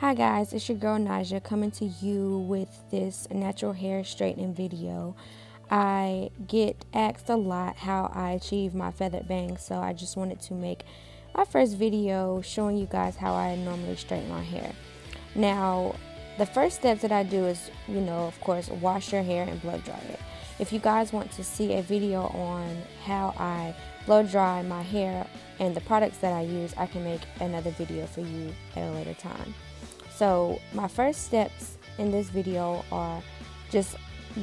Hi guys, it's your girl Naja coming to you with this natural hair straightening video. I get asked a lot how I achieve my feathered bangs, so I just wanted to make my first video showing you guys how I normally straighten my hair. Now, the first steps that I do is, of course, wash your hair and blow dry it. If you guys want to see a video on how I blow dry my hair and the products that I use, I can make another video for you at a later time. So my first steps in this video are just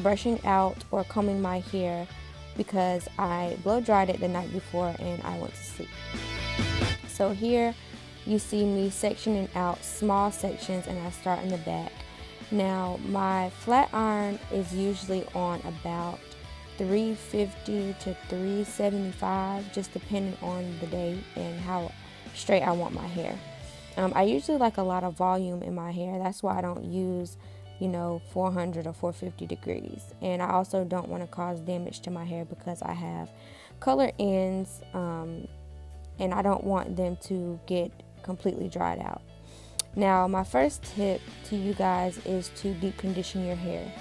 brushing out or combing my hair because I blow dried it the night before and I went to sleep. So here you see me sectioning out small sections and I start in the back. Now my flat iron is usually on about 350 to 375, just depending on the day and how straight I want my hair. I usually like a lot of volume in my hair. That's why I don't use, 400 or 450 degrees. And I also don't want to cause damage to my hair because I have color ends and I don't want them to get completely dried out. Now, my first tip to you guys is to deep condition your hair.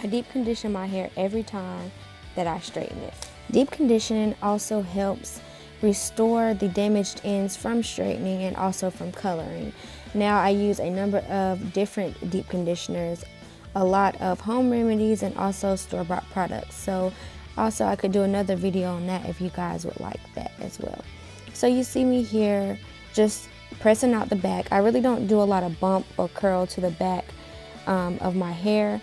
I deep condition my hair every time that I straighten it. Deep conditioning also helps restore the damaged ends from straightening and also from coloring. Now I use a number of different deep conditioners, a lot of home remedies and also store-bought products. So also I could do another video on that if you guys would like that as well. So you see me here just pressing out the back. I really don't do a lot of bump or curl to the back of my hair.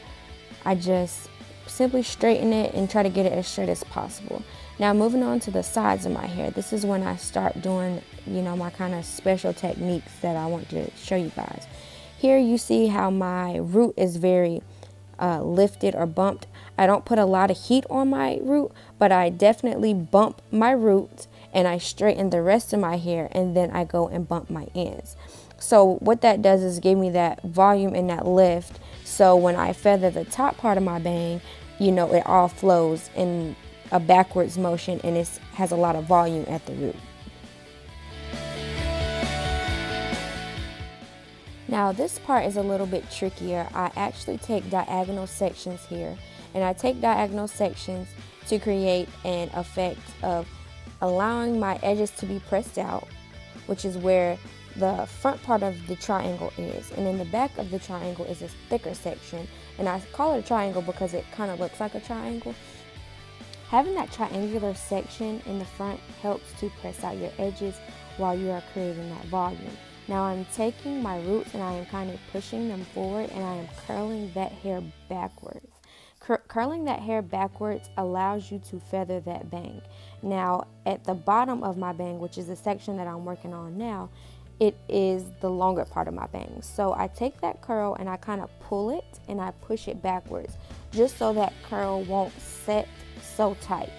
I just simply straighten it and try to get it as straight as possible. Now moving on to the sides of my hair, this is when I start doing, my kind of special techniques that I want to show you guys. Here you see how my root is very lifted or bumped. I don't put a lot of heat on my root, but I definitely bump my root and I straighten the rest of my hair and then I go and bump my ends. So what that does is give me that volume and that lift. So when I feather the top part of my bang, it all flows in a backwards motion and it has a lot of volume at the root. Now this part is a little bit trickier. I actually take diagonal sections here, and I take diagonal sections to create an effect of allowing my edges to be pressed out, which is where the front part of the triangle is, and in the back of the triangle is a thicker section, and I call it a triangle because it kind of looks like a triangle. Having that triangular section in the front helps to press out your edges while you are creating that volume. Now I'm taking my roots and I am kind of pushing them forward and I am curling that hair backwards. Curling that hair backwards allows you to feather that bang. Now at the bottom of my bang, which is the section that I'm working on now, it is the longer part of my bangs. So I take that curl and I kind of pull it and I push it backwards just so that curl won't set so tight.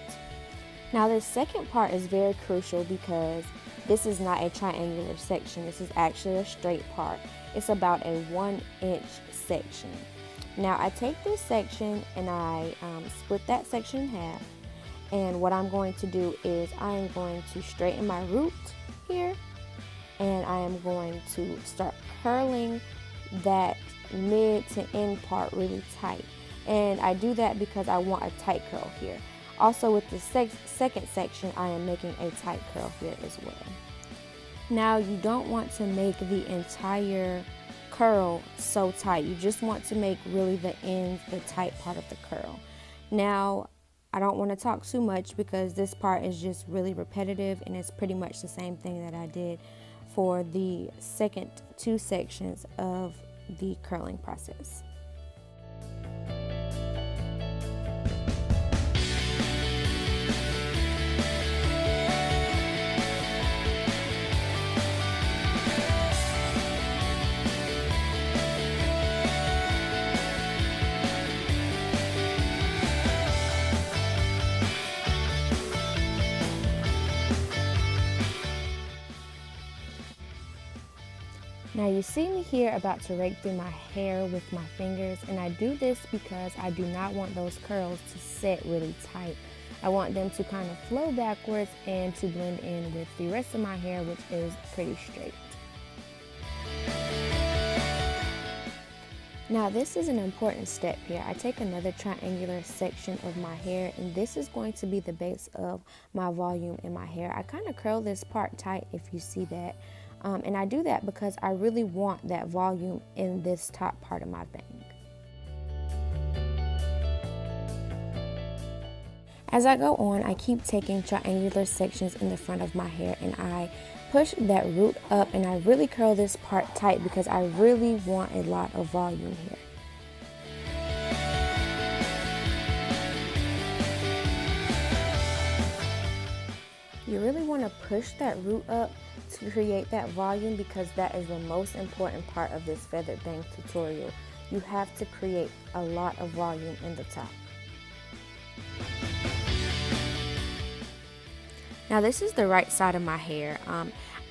Now this second part is very crucial because this is not a triangular section. This is actually a straight part. It's about a 1-inch section. Now I take this section and I split that section in half, and what I'm going to do is I am going to straighten my root here and I am going to start curling that mid to end part really tight. And I do that because I want a tight curl here. Also with the second section, I am making a tight curl here as well. Now you don't want to make the entire curl so tight. You just want to make really the ends, the tight part of the curl. Now I don't want to talk too much because this part is just really repetitive and it's pretty much the same thing that I did for the second two sections of the curling process. Now you see me here about to rake through my hair with my fingers, and I do this because I do not want those curls to set really tight. I want them to kind of flow backwards and to blend in with the rest of my hair, which is pretty straight. Now this is an important step here. I take another triangular section of my hair, and this is going to be the base of my volume in my hair. I kind of curl this part tight if you see that. And I do that because I really want that volume in this top part of my bang. As I go on, I keep taking triangular sections in the front of my hair, and I push that root up, and I really curl this part tight because I really want a lot of volume here. You really want to push that root up to create that volume because that is the most important part of this feathered bang tutorial. You have to create a lot of volume in the top. Now this is the right side of my hair.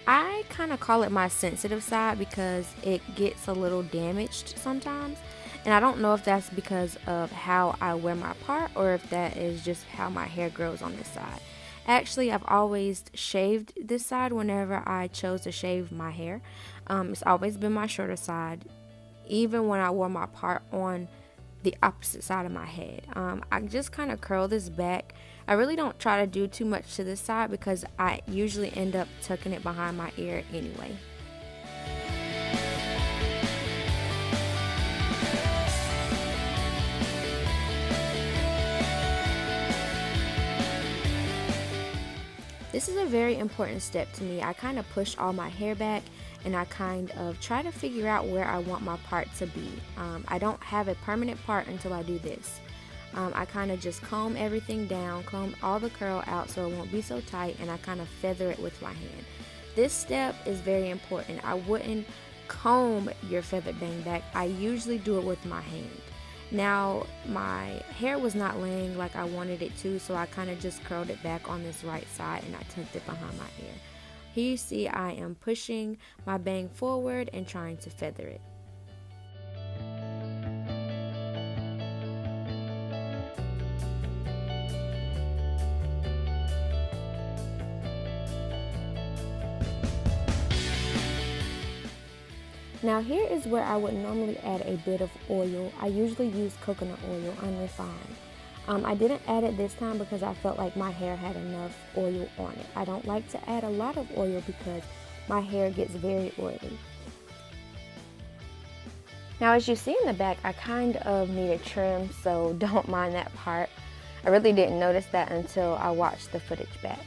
I kind of call it my sensitive side because it gets a little damaged sometimes. And I don't know if that's because of how I wear my part or if that is just how my hair grows on this side. Actually, I've always shaved this side whenever I chose to shave my hair. It's always been my shorter side, even when I wore my part on the opposite side of my head. I just kind of curl this back. I really don't try to do too much to this side because I usually end up tucking it behind my ear anyway. This is a very important step to me. I kind of push all my hair back and I kind of try to figure out where I want my part to be. I don't have a permanent part until I do this. I kind of just comb everything down, comb all the curl out so it won't be so tight, and I kind of feather it with my hand. This step is very important. I wouldn't comb your feathered bang back. I usually do it with my hand. Now, my hair was not laying like I wanted it to, so I kind of just curled it back on this right side and I tucked it behind my ear. Here you see I am pushing my bang forward and trying to feather it. Now here is where I would normally add a bit of oil. I usually use coconut oil unrefined. I didn't add it this time because I felt like my hair had enough oil on it. I don't like to add a lot of oil because my hair gets very oily. Now as you see in the back, I kind of need a trim, so don't mind that part. I really didn't notice that until I watched the footage back.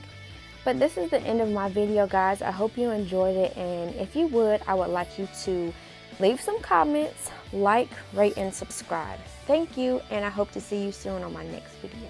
But this is the end of my video, guys. I hope you enjoyed it, and if you would, I would like you to leave some comments, like, rate, and subscribe. Thank you, and I hope to see you soon on my next video.